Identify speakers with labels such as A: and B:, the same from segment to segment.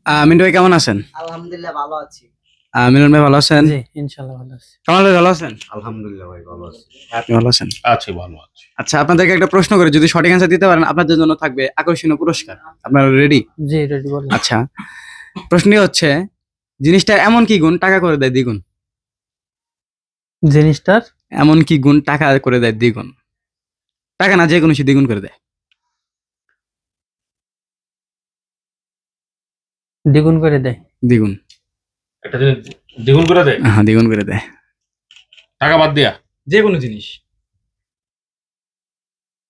A: মিন্টু ভাই কেমন আছেন?
B: আলহামদুলিল্লাহ ভালো আছি।
A: মিলন ভাই ভালো আছেন?
B: জি ইনশাআল্লাহ ভালো আছি।
A: কামাল ভাই ভালো আছেন?
C: আলহামদুলিল্লাহ ভাই ভালো আছি।
A: আপনি ভালো আছেন?
D: আছি, ভালো আছি।
A: আচ্ছা, আপনাদেরকে একটা প্রশ্ন করে যদি সঠিক অ্যান্সার দিতে পারেন আপনাদের জন্য থাকবে আকর্ষণীয় পুরস্কার। আপনারা রেডি?
B: জি রেডি বলেন।
A: আচ্ছা, প্রশ্নটি হচ্ছে জিনিসটা এমন কি গুণ টাকা করে দেয় দ্বিগুণ?
B: জিনিসটার
A: এমন কি গুণ টাকা করে দেয় দ্বিগুণ? টাকা না, যে কোনো কিছু দ্বিগুণ করে দেয়।
B: দ্বিগুণ করে দেয়।
A: দ্বিগুণ।
D: একটা জিনিস দ্বিগুণ করে দেয়,
A: হ্যাঁ, দ্বিগুণ করে দেয়।
D: টাকা বাদ দিয়া।
A: যে কোনো জিনিস।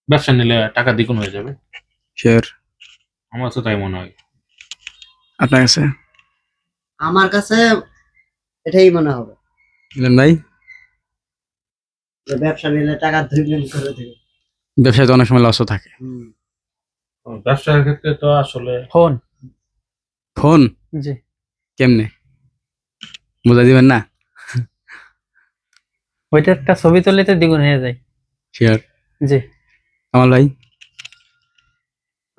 D: ব্যবসা নিলে টাকা দ্বিগুণ হয়ে যাবে।
A: শিওর?
D: আমার তো তাই মনে হয়।
A: আপনার কাছে?
B: আমার কাছে এটাই মনে হবে
A: মিলন ভাই?
B: যে ব্যবসা নিলে টাকা দ্বিগুণ করে দেবে।
A: ব্যবসায় তো অনেক সময় লসও থাকে।
D: ব্যবসার ক্ষেত্রে তো আসলে
B: ফোন।
A: ফোন?
B: জি।
A: কেমনে বুঝাই দিবেন না?
B: ওইটা একটা ছবি তুললে দ্বিগুণ হয়ে যায়।
A: শিওর?
B: জি।
A: কামাল ভাই?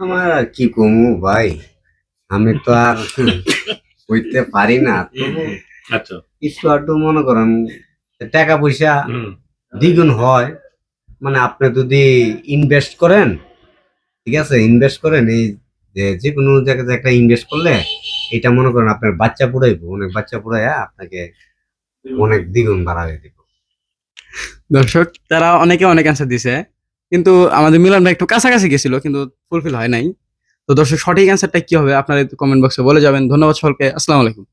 C: আমার আর কি কমু ভাই, আমি তো আর হইতে পারি না। তবু
D: আচ্ছা
C: কিছু একটু মনে করেন টাকা পয়সা দ্বিগুণ হয়, মানে আপনি যদি ইনভেস্ট করেন, ঠিক আছে, ইনভেস্ট করেন এই যে কোনো জায়গায় একটা ইনভেস্ট করলে এটা মনে করেন আপনার বাচ্চা পুরাইবো, অনেক বাচ্চা পুরাইয়া আপনাকে অনেক দ্বিগুণ বাড়াবে দিব।
A: দর্শক তারা অনেকে অনেক অ্যান্সার দিছে, কিন্তু আমাদের মিলন ভাই একটু কাছাকাছি গেছিল কিন্তু ফুলফিল হয় নাই। তো দর্শক সঠিক অ্যান্সারটা কি হবে আপনারা কমেন্ট বক্সে বলে যাবেন। ধন্যবাদ সকলকে, আসসালামু আলাইকুম।